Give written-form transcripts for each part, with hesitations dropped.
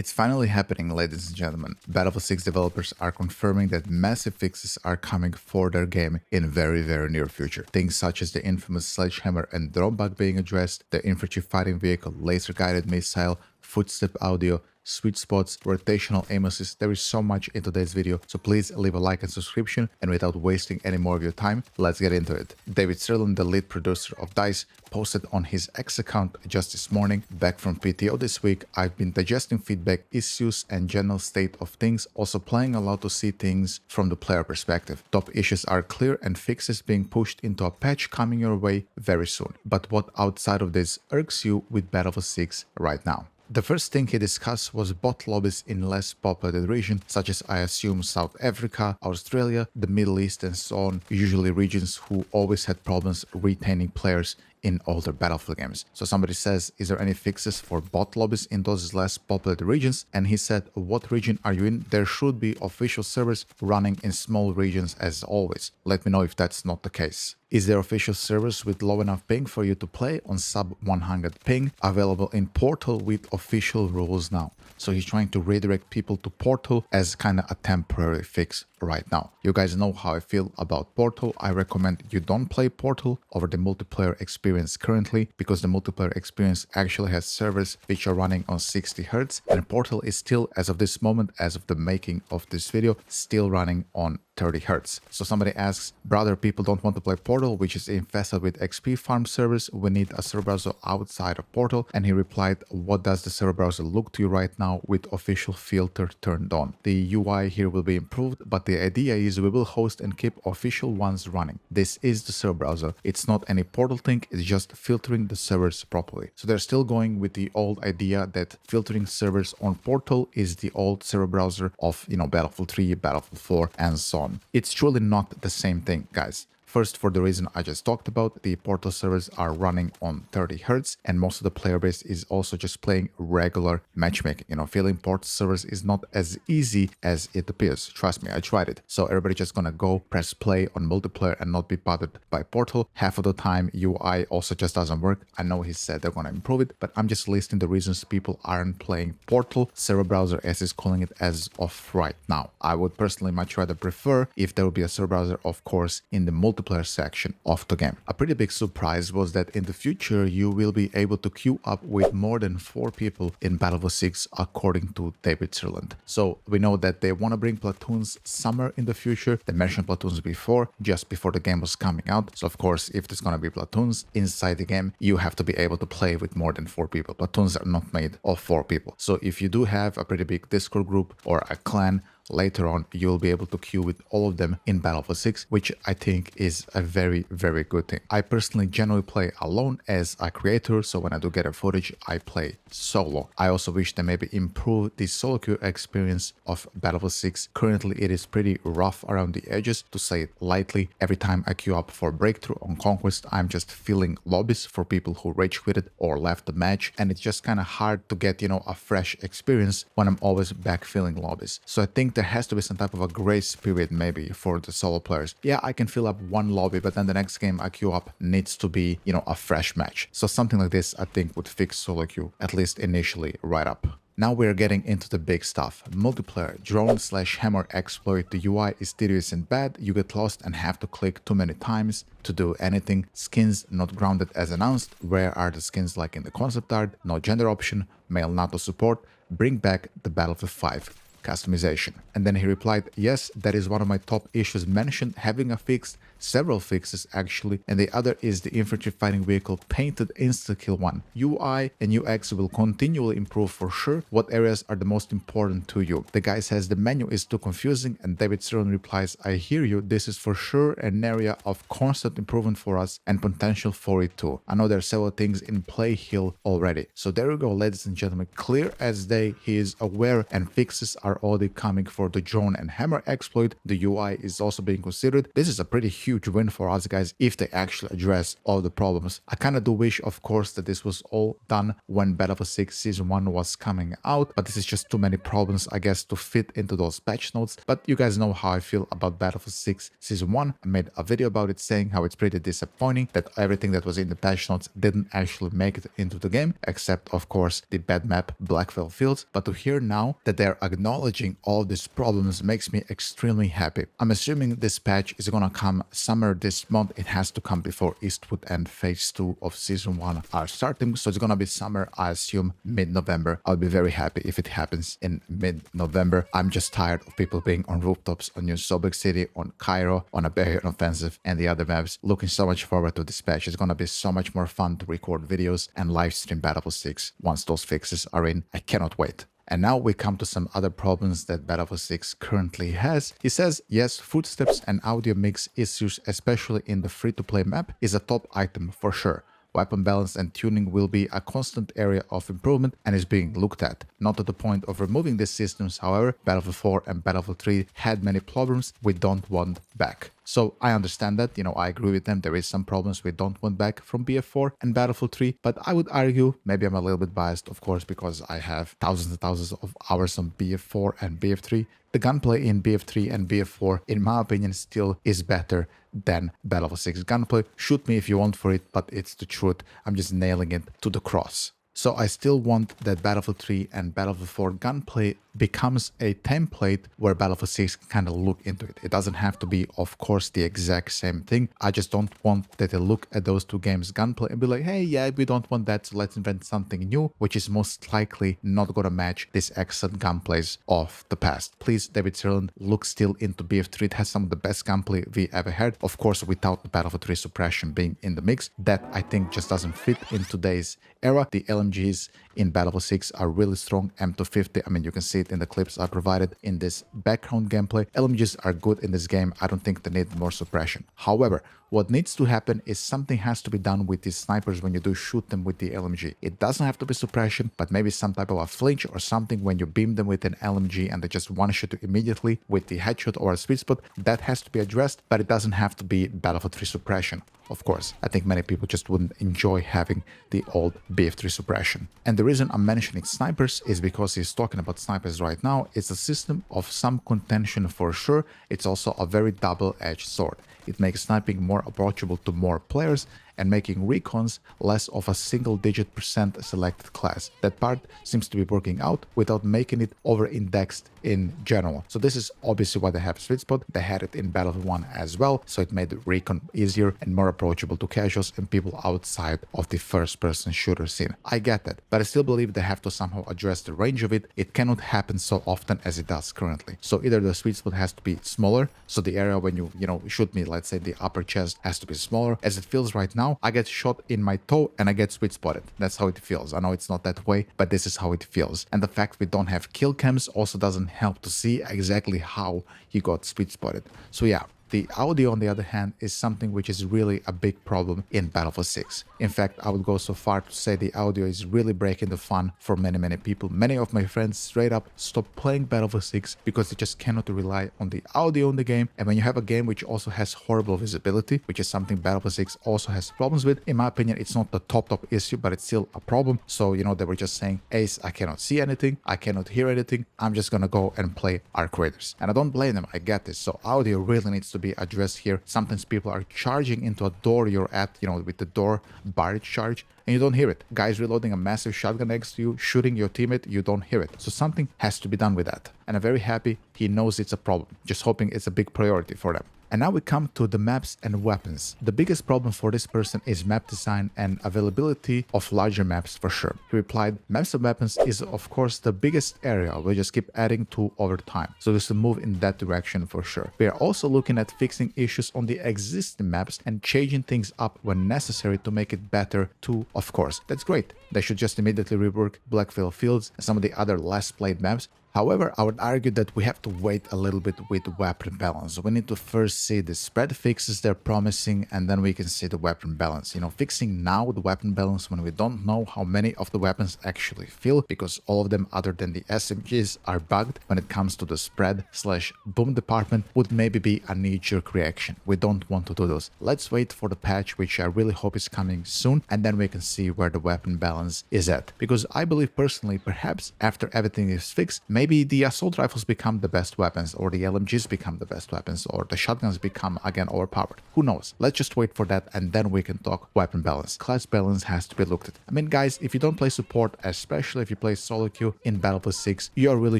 It's finally happening, ladies and gentlemen. Battlefield 6 developers are confirming that massive fixes are coming for their game in very near future. Things such as the infamous sledgehammer and drone bug being addressed, the infantry fighting vehicle, laser-guided missile, footstep audio, sweet spots, rotational aim assist. There is so much in today's video, so please leave a like and subscription, and without wasting any more of your time, let's get into it. David Sirlin, the lead producer of DICE, posted on his X account just this morning. Back from PTO this week, I've been digesting feedback, issues and general state of things, also playing a lot to see things from the player perspective. Top issues are clear and fixes being pushed into a patch coming your way very soon. But what outside of this irks you with Battlefield 6 right now? The first thing he discussed was bot lobbies in less populated regions, such as I assume South Africa, Australia, the Middle East and so on, usually regions who always had problems retaining players in older Battlefield games. So somebody says, is there any fixes for bot lobbies in those less populated regions? And he said, what region are you in? There should be official servers running in small regions as always. Let me know if that's not the case. Is there official servers with low enough ping for you to play on sub 100 ping available in Portal with official rules now? So he's trying to redirect people to Portal as kind of a temporary fix right now. You guys know how I feel about Portal. I recommend you don't play Portal over the multiplayer experience currently, because the multiplayer experience actually has servers which are running on 60 Hz, and Portal is still, as of this moment, as of the making of this video, still running on 30 Hz. So somebody asks, brother, people don't want to play Portal, which is infested with XP farm servers. We need a server browser outside of Portal. And he replied, what does the server browser look to you right now with official filter turned on? The UI here will be improved, but the idea is we will host and keep official ones running. This is the server browser. It's not any Portal thing, it's just filtering the servers properly. So they're still going with the old idea that filtering servers on Portal is the old server browser of, Battlefield 3, Battlefield 4, and so on. It's truly not the same thing, guys. First, for the reason I just talked about, the Portal servers are running on 30 Hz, and most of the player base is also just playing regular matchmaking. Filling Portal servers is not as easy as it appears. Trust me, I tried it. So everybody just gonna go press play on multiplayer and not be bothered by Portal. Half of the time, UI also just doesn't work. I know he said they're gonna improve it, but I'm just listing the reasons people aren't playing Portal server browser, as he's calling it, as of right now. I would personally much rather prefer if there would be a server browser, of course, in the multiplayer section of the game. A pretty big surprise was that in the future you will be able to queue up with more than 4 people in Battlefield 6, according to David Sirlin. So we know that they want to bring platoons somewhere in the future. They mentioned platoons before, just before the game was coming out. So of course, if there's going to be platoons inside the game, you have to be able to play with more than 4 people. Platoons are not made of 4 people. So if you do have a pretty big Discord group or a clan, later on you'll be able to queue with all of them in Battlefield 6, which I think is a very good thing. I personally generally play alone as a creator, so when I do get a footage, I play solo. I also wish they maybe improve the solo queue experience of Battlefield 6. Currently it is pretty rough around the edges, to say it lightly. Every time I queue up for Breakthrough on Conquest, I'm just filling lobbies for people who rage quitted or left the match, and it's just kind of hard to get, a fresh experience when I'm always backfilling lobbies. So I think there has to be some type of a grace period maybe for the solo players. Yeah, I can fill up one lobby, but then the next game I queue up needs to be, a fresh match. So something like this I think would fix solo queue, at least initially, right up. Now we're getting into the big stuff. Multiplayer, drone/hammer exploit. The UI is tedious and bad. You get lost and have to click too many times to do anything. Skins not grounded as announced. Where are the skins like in the concept art? No gender option. Male NATO support. Bring back the Battlefield 5 customization. And then he replied, yes, that is one of my top issues mentioned, having a fix, several fixes actually, and the other is the infantry fighting vehicle painted insta-kill one. UI and UX will continually improve for sure. What areas are the most important to you? The guy says the menu is too confusing, and David Sirlin replies, I hear you, this is for sure an area of constant improvement for us and potential for it too. I know there are several things in play here already. So there we go, ladies and gentlemen, clear as day. He is aware and fixes are are already coming for the drone and hammer exploit. The UI is also being considered. This is a pretty huge win for us, guys, if they actually address all the problems. I kind of do wish, of course, that this was all done when Battlefield 6 Season 1 was coming out, but this is just too many problems, I guess, to fit into those patch notes. But you guys know how I feel about Battlefield 6 Season 1. I made a video about it saying how it's pretty disappointing that everything that was in the patch notes didn't actually make it into the game, except, of course, the bad map Blackville Fields. But to hear now that they're acknowledging all these problems makes me extremely happy. I'm assuming this patch is gonna come summer this month. It has to come before Eastwood and Phase 2 of Season 1 are starting, so it's gonna be summer, I assume mid-November. I'll be very happy if it happens in mid-November. I'm just tired of people being on rooftops on New Sobek City, on Cairo, on Iberian Offensive, and the other maps. Looking so much forward to this patch. It's gonna be so much more fun to record videos and live stream Battlefield 6 once those fixes are in. I cannot wait. And now we come to some other problems that Battlefield 6 currently has. He says, yes, footsteps and audio mix issues, especially in the free-to-play map, is a top item for sure. Weapon balance and tuning will be a constant area of improvement and is being looked at. Not to the point of removing these systems, however. Battlefield 4 and Battlefield 3 had many problems we don't want back. So I understand that, I agree with them. There is some problems we don't want back from BF4 and Battlefield 3, but I would argue, maybe I'm a little bit biased, of course, because I have thousands and thousands of hours on BF4 and BF3. The gunplay in BF3 and BF4, in my opinion, still is better than Battlefield 6 gunplay. Shoot me if you want for it, but it's the truth. I'm just nailing it to the cross. So I still want that Battlefield 3 and Battlefield 4 gunplay becomes a template where Battlefield 6 can kind of look into it. It doesn't have to be, of course, the exact same thing. I just don't want that they look at those two games' gunplay and be like, hey, yeah, we don't want that, so let's invent something new, which is most likely not going to match these excellent gunplays of the past. Please, David Sirlin, look still into BF3. It has some of the best gunplay we ever had. Of course, without the Battlefield 3 suppression being in the mix, that I think just doesn't fit in today's era. The LMGs in Battlefield 6 are really strong. M250, I mean, you can see it in the clips I provided in this background gameplay. LMGs are good in this game. I don't think they need more suppression. However, what needs to happen is something has to be done with these snipers when you do shoot them with the LMG. It doesn't have to be suppression, but maybe some type of a flinch or something when you beam them with an LMG and they just one-shot you immediately with the headshot or a sweet spot. That has to be addressed, but it doesn't have to be Battlefield 3 suppression. Of course, I think many people just wouldn't enjoy having the old BF3 suppression. And the reason I'm mentioning snipers is because he's talking about snipers right now. It's a system of some contention for sure. It's also a very double-edged sword. It makes sniping more approachable to more players and making recons less of a single-digit % selected class. That part seems to be working out without making it over-indexed in general. So this is obviously why they have sweet spot. They had it in Battlefield 1 as well, so it made the recon easier and more approachable to casuals and people outside of the first-person shooter scene. I get that, but I still believe they have to somehow address the range of it. It cannot happen so often as it does currently. So either the sweet spot has to be smaller, so the area when you shoot me, let's say the upper chest has to be smaller. As it feels right now, I get shot in my toe and I get sweet spotted. That's how it feels. I know it's not that way, but this is how it feels. And the fact we don't have kill cams also doesn't help to see exactly how he got sweet spotted. So yeah. The audio, on the other hand, is something which is really a big problem in Battlefield 6. In fact, I would go so far to say the audio is really breaking the fun for many people. Many of my friends straight up stopped playing Battlefield 6 because they just cannot rely on the audio in the game. And when you have a game which also has horrible visibility, which is something Battlefield 6 also has problems with, in my opinion, it's not the top issue, but it's still a problem. So, they were just saying, Ace, I cannot see anything, I cannot hear anything, I'm just gonna go and play Arc Raiders. And I don't blame them, I get this. So audio really needs to be addressed here. Sometimes people are charging into a door you're at, with the door barrage charge, and you don't hear it. Guys reloading a massive shotgun next to you, shooting your teammate, you don't hear it. So something has to be done with that. And I'm very happy he knows it's a problem. Just hoping it's a big priority for them. And now we come to the maps and weapons. The biggest problem for this person is map design and availability of larger maps for sure. He replied, maps and weapons is of course the biggest area we just keep adding to over time. So we should move in that direction for sure. We are also looking at fixing issues on the existing maps and changing things up when necessary to make it better too, of course. That's great. They should just immediately rework Blackville Fields and some of the other less played maps. However, I would argue that we have to wait a little bit with weapon balance. We need to first see the spread fixes they're promising, and then we can see the weapon balance. You know, fixing now the weapon balance when we don't know how many of the weapons actually fill, because all of them other than the SMGs are bugged when it comes to the spread/boom department, would maybe be a knee-jerk reaction. We don't want to do those. Let's wait for the patch, which I really hope is coming soon, and then we can see where the weapon balance is at. Because I believe personally, perhaps after everything is fixed, maybe the assault rifles become the best weapons, or the LMGs become the best weapons, or the shotguns become again overpowered. Who knows? Let's just wait for that, and then we can talk weapon balance. Class balance has to be looked at. I mean, guys, if you don't play support, especially if you play solo queue in Battlefield 6, you are really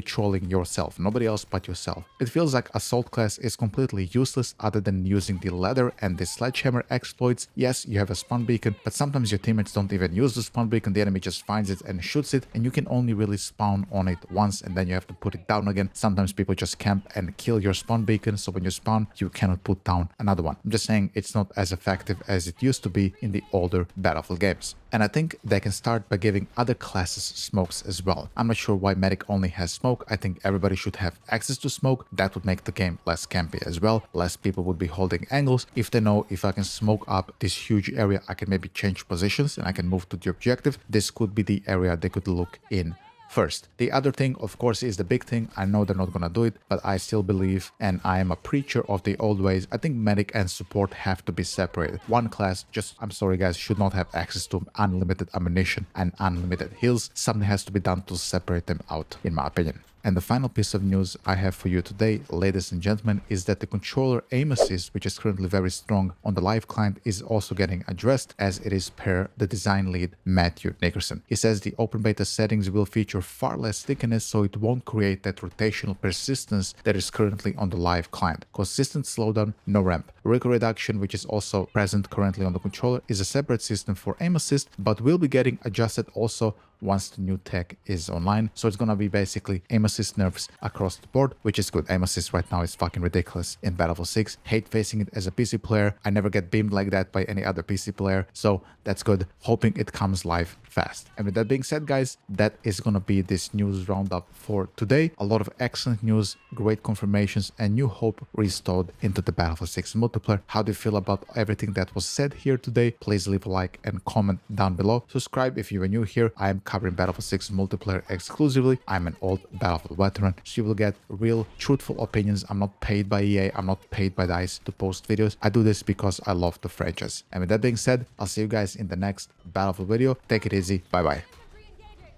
trolling yourself, nobody else but yourself. It feels like assault class is completely useless other than using the ladder and the sledgehammer exploits. Yes, you have a spawn beacon, but sometimes your teammates don't even use the spawn beacon, the enemy just finds it and shoots it, and you can only really spawn on it once, and then you have to put it down again. Sometimes people just camp and kill your spawn beacon, so when you spawn, you cannot put down another one. I'm just saying it's not as effective as it used to be in the older Battlefield games. And I think they can start by giving other classes smokes as well. I'm not sure why Medic only has smoke. I think everybody should have access to smoke. That would make the game less campy as well. Less people would be holding angles. If they know if I can smoke up this huge area, I can maybe change positions and I can move to the objective. This could be the area they could look in first. The other thing, of course, is the big thing. I know they're not gonna do it, but I still believe, and I am a preacher of the old ways, I think medic and support have to be separated. One class just, I'm sorry guys, should not have access to unlimited ammunition and unlimited heals. Something has to be done to separate them out, in my opinion. And the final piece of news I have for you today, ladies and gentlemen, is that the controller aim assist, which is currently very strong on the live client, is also getting addressed, as it is per the design lead Matthew Nickerson. He says the open beta settings will feature far less stickiness, so it won't create that rotational persistence that is currently on the live client. Consistent slowdown, no ramp. Recoil reduction, which is also present currently on the controller, is a separate system for aim assist, but will be getting adjusted also once the new tech is online. So it's gonna be basically aim assist nerfs across the board, which is good. Aim assist right now is fucking ridiculous in Battlefield 6. Hate facing it as a PC player. I never get beamed like that by any other PC player, so that's good. Hoping it comes live fast. And with that being said, guys, that is gonna be this news roundup for today. A lot of excellent news, great confirmations, and new hope restored into the Battlefield 6 multiplayer. How do you feel about everything that was said here today? Please leave a like and comment down below. Subscribe if you are new here. I am covering Battlefield 6 multiplayer exclusively. I'm an old Battlefield veteran, so you will get real, truthful opinions. I'm not paid by EA, I'm not paid by DICE to post videos. I do this because I love the franchise. And with that being said, I'll see you guys in the next Battlefield video. Take it easy. Bye bye.